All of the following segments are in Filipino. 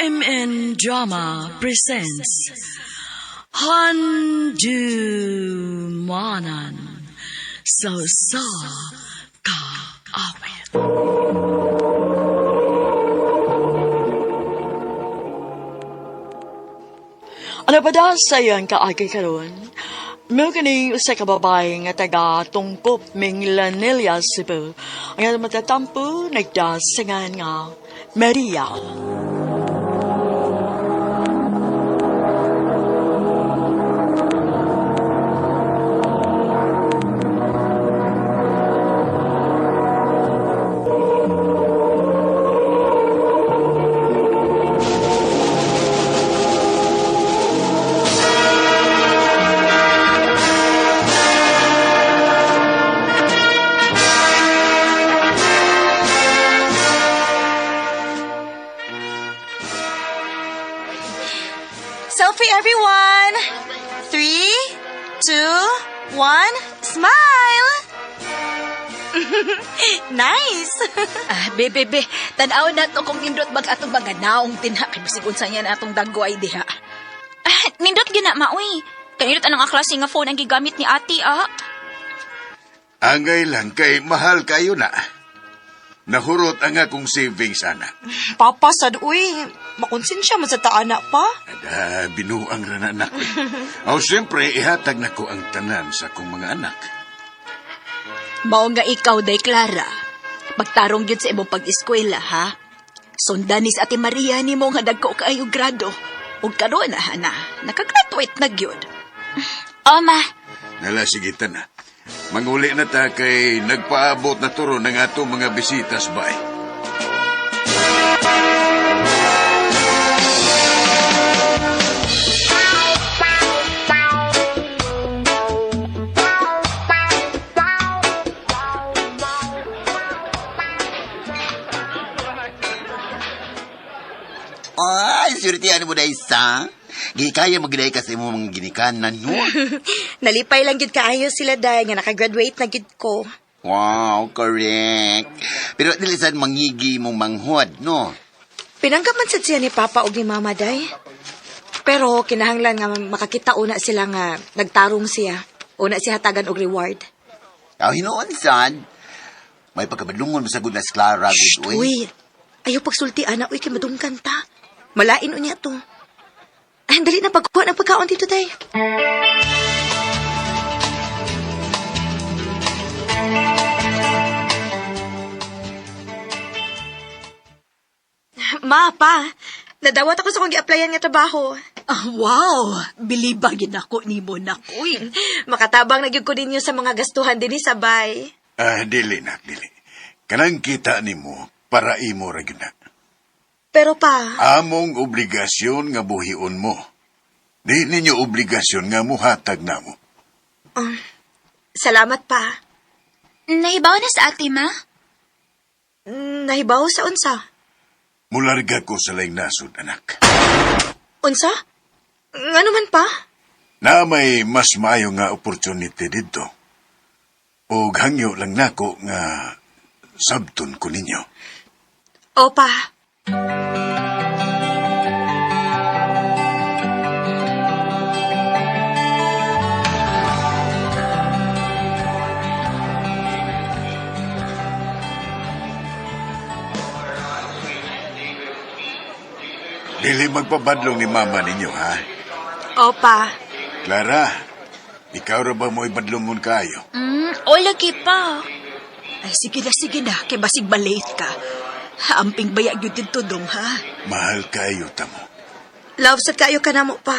Crime and Drama presents Handumanan So Ka Awit. Ano ba daw sa iyan kaagi karon? May kini usa ka babae nga taga Tungkop, Minglanilla, Cebu. Ang matatampo nagdasingan nga Maria. Selfie, everyone! 3, 2, 1, smile! Nice! Bebe, tanaw na to kung nindot bag atong mga naong tinha kay bisig unsa niya na atong dagway diha. Nindot gina, maoy. Kanindot anong aklase nga phone ang gigamit ni ate, Angay lang kay mahal kayo na. Nahurot ang akong savings, anak. Papa, sad, uy. Makonsensya man sa taana pa. Ada, binuang rana anak. Siyempre, ihatag na ko ang tanan sa akong mga anak. Mao nga ikaw, Day Clara. Magtarong gyud sa imong pag-eskwela, ha? Sundan ni sa Ate Maria ni mo nga dagko kaayo grado. Ug karon na, nakagraduate na gyud. Ma. Nala, sige na. Manguli na ta kay nagpaabot na turo ng atong mga bisitas ba eh. Ay, surtihan mo na isa. Gikaya magday kasi mo mga ginikanan, no? Nalipay lang gyud kaayo sila, Day, nga nakagraduate na gyud ko. Wow, correct. Pero dilisan mangigi mong manghod, no? Pinanggaman sad siya ni Papa ug ni Mama, Day. Pero kinahanglan nga makakita una sila nga nagtarong siya. Una siya hatagan og reward. Hinoon, sad. May pagkabadlungon mo sa good na si Clara, Shh, good, uy. Ayaw pagsulti, ana, uy, kay madungkan ta. Malain unya to. Ay, dali na pagkuha ng pagkaon dito, Day. Ma, pa, nadawat ako sa kong gi-applyan nga trabaho. Wow! Biliba gyud ako nimo na koy. Makatabang na gyud ko ninyo sa mga gastuhan din sabay. Dili na, dili. Kanang kita nimo para imo ra gyud na. Pero pa, Among obligasyon nga buhion mo. Di ninyo obligasyon nga muhatag na mo. salamat pa. Nahibaw na sa ate, ma? Nahibaw sa unsa? Mularga ko sa laing nasod, anak. Unsa? Nga naman pa? Na may mas maayo nga opportunity dito. O hangyo lang nako nga sabton ko ninyo. O pa. Dili magpabadlong ni mama ninyo, ha? O pa. Clara, ikaw ra ba mo ibadlongon kayo? O lagi pa. Ay, sige na, kay basig balate ka. Amping baya gyud dito dong, ha? Mahal kayo tamo. Love, sad kayo ka na mo pa.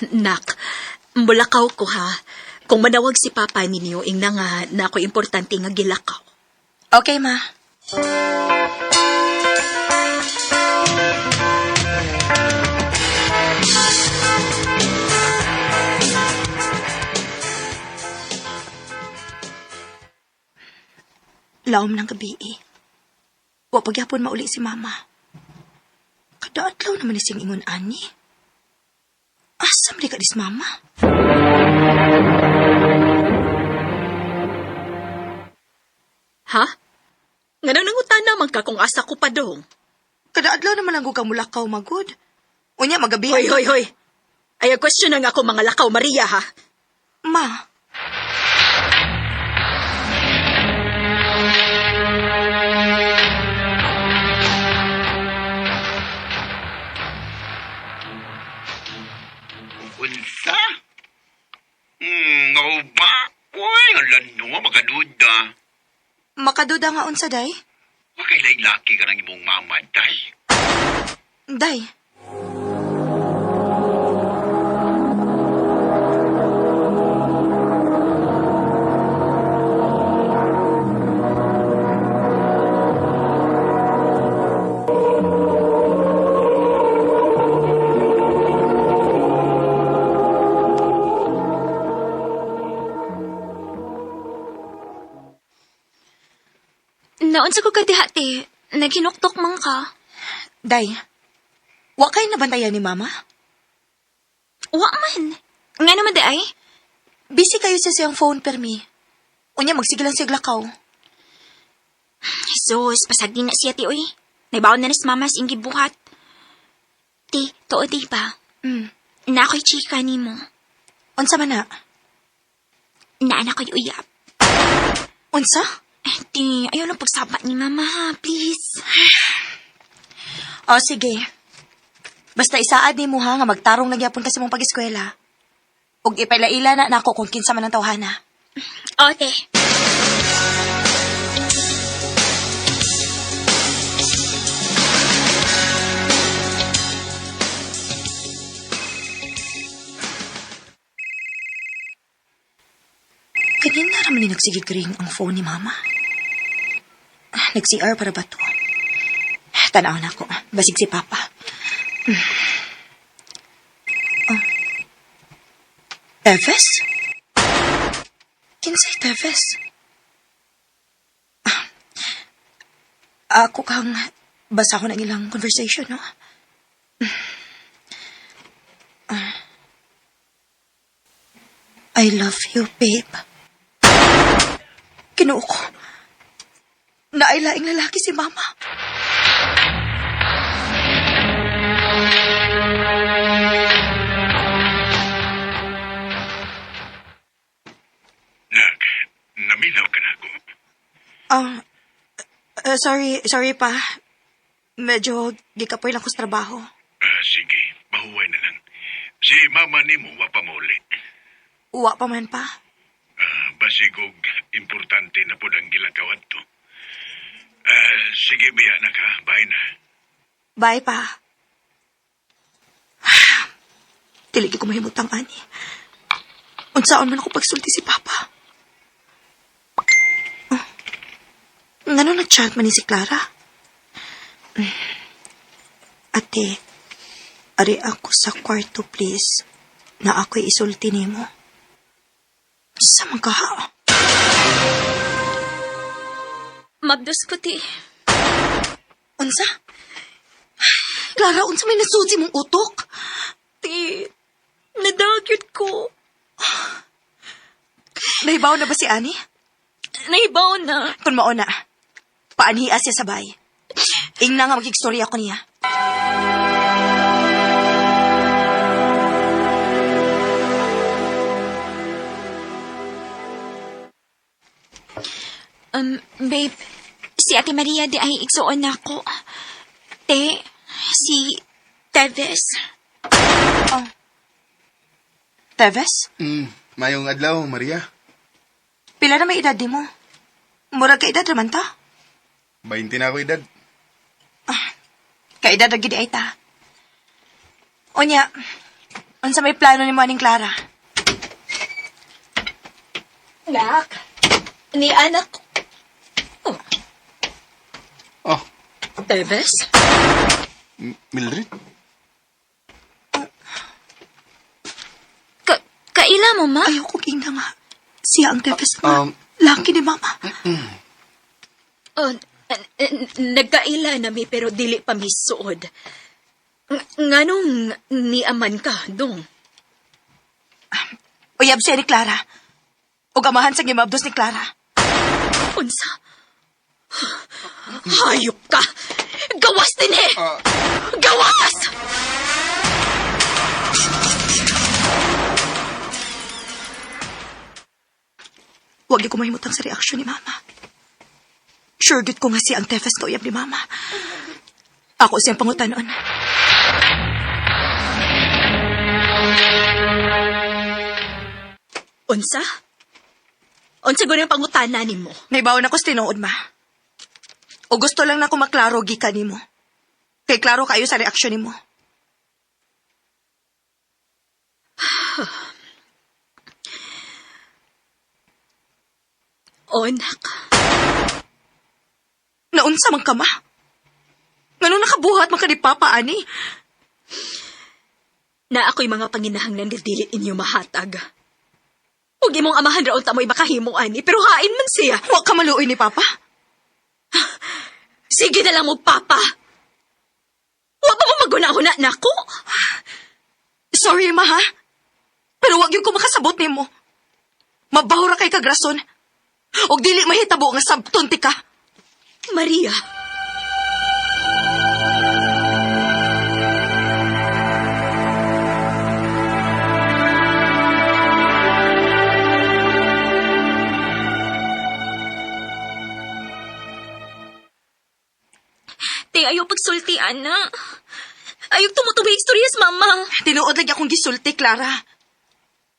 Nak, mbulakaw ko, ha? Kung manawag si Papa ninyo, ingna nga na ako importante nga gilakaw. Okay, ma. Laom ng gabi eh. Wa pagyapon mauli si mama. Kadaadlaw naman ni sing ingon ani. Asa man di ka dis mama? Ha? Nga nang nangutan naman ka kung asa ko pa dong. Kadaadlaw naman lang kang mulakaw magud. Unya magabi. Hoy, hoy, hoy. Ay, question na nga ako mga lakaw, Maria, ha? Ma. Unsa? Nga ba? Uy, alam nyo, makaduda. Makaduda nga unsa day? Makailay laki ka ng imong mama, day. Day. Naon sa ko kadihati, naghinuktok man ka. Day. Wa kay nabantayan ni mama? Wa man. Nga naman di ay? Busy kayo sa siyang phone permi. Unya magsigilan siya lakaw. Jesus, pasagdi na siya ti oy. Naibaon na nas mama sa ingi buhat. Ti, too di ba? Na ako'y chika ni mo. Unsa man na? Na anak ko'y uyap. Unsa? Ti, ayaw lang pagsapa ni mama ha, please. O sige. Basta isaad ni mo ha nga magtarong nagyapon kasi mong pag-eskwela. Ug ipailaila na nako kung kinsa man ang tawhana. Ote. Kanina naman ni nagsigig-ring ang phone ni mama. Nag-CR para ba to? Tanaw na ako. Basig si papa. Oh. Teves? Kinsay Teves? Ako kang basa ko ng ilang conversation, no? I love you, babe. Kinuo ko. Nailaing lalaki si mama. Nak, naminaw ka na ako. Sorry pa. Medyo gikapoy lang ko sa trabaho. Sige, mahuway na lang. Si mama ni mo, wapamuli. Uwa pa man pa. Basigog, importante na po ang gilakawat to. Sige, biya na ka. Bye na. Bye pa. Tiligi ko mahimutang ani. Unsaon man ako pagsulti si Papa. Ngano nag-chat man ni si Clara? Ate, ari ako sa kwarto please na ako'y isulti nimo. Sa mga ha? Mabdos ko ti. Unsa? Clara, unsa may nasusi mong utok? Ti, nadagyot ko. Nahibaw na ba si Ani? Naibaw na. Kung mauna, paanhias siya sabay. Ing na nga magkikstorya ko niya. Babe, si Ate Maria di ay igsuon na ako. Te, si Teves. Teves? Mayong adlaw, Maria. Pila na may edad di mo? Murag ka edad naman ta? 20 na ako edad. Ka edad agad ay ta. Onya, unsa may plano ni mo aning Clara? Nak, ni anak ko. Oh, Teves? Mildred? Kaila mo, ma? Ayaw ko king na nga. Siya ang Teves Um, Laki ni Mama. Nagkaila na mi pero dili pa mi suod. Nganong niaman ka, dong? Uyab siya ni Clara. O gamahan sa gimabdos ni Clara. Unsa? Hayop ka! Gawas din eh! Gawas! Huwag niyo ko mahimutang sa reaksyon ni Mama. Sure good ko nga siya ang tefes ka uyab ni Mama. Ako siyang pangutanon. Unsa? Unsa gano'n yung pangutana ni mo? Naibawan ako sa tinuod, Ma. O gusto lang na ako maklaro gikan ni mo. Kay klaro kayo sa reaksyon ni mo. Onak. Naunsa man ka, Ma? Ngano nakabuhat man ka ni Papa, ani? Na ako'y mga panginahanglan na dili inyo mahatag. Huwag imong amahan raon ta mo'y makahimong ani, pero hain man siya. Huwag ka maluoy ni Papa. Sige na lang mo, Papa. Huwag pa mo maguna-una na ako. Sorry, Ma, ha? Pero wag yung ko makasabot ni mo. Mabahura kay kagrason. Og dili mahitabo nga sabton ti ka. Maria. Te, ayaw pagsultian na. Ayaw tumutubay istorya sa mama. Tinuod lagi akong gisulti, Clara.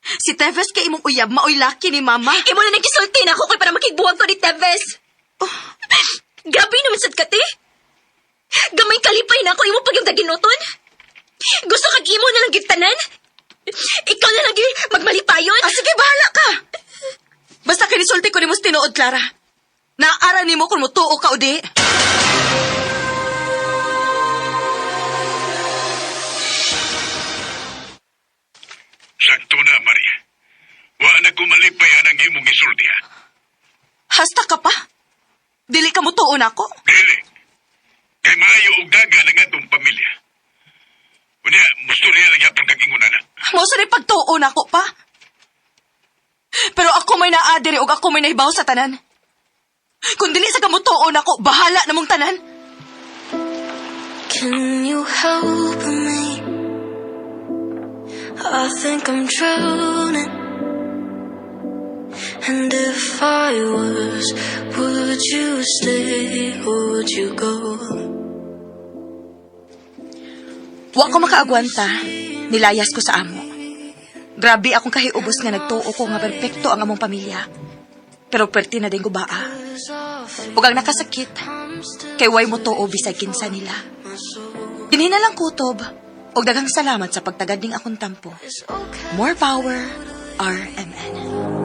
Si Teves kay imong uyab, maoy laki ni Mama. Imo na nagkisulti na ako kay para makigbuwag ko ni Teves. Grabe naman sad ka, te. Gamay kalipay na ako imo pag yung daginuton. Gusto kag imo na lang gitanan. Ikaw na lagi magmalipayon. Sige, bahala ka. Basta kinisulti ko ni mo sa tinuod, Clara. Naara ni mo kung mutuo ka o di. Sakto na, Maria. Wa na kumalipay ang imong isultiya. Hasta ka pa? Dili ka mutuo na ako? Dili. Kay maayo og daga ng atong pamilya. Unya, gusto niya lang yapon kag ingon na. Mo sa rin pagtuo na ako pa? Pero ako may naadiri og ako may nahibaw sa tanan. Kung dili sa kamutuo na ako, bahala namong tanan. Can you help me? I think I'm drowning. And if I was, would you stay or would you go? Wa ko makaagwanta, nilayas ko sa amo. Grabe akong kahiubos nga nagtuo ko nga perpekto ang among pamilya. Pero perti na din ko baa. Ug ang nakasakit, kay way mo tuo bisay kinsa nila. Dinhi na lang kutob, ug daghang salamat sa pagtagad ning akong tampo. More power, RMN.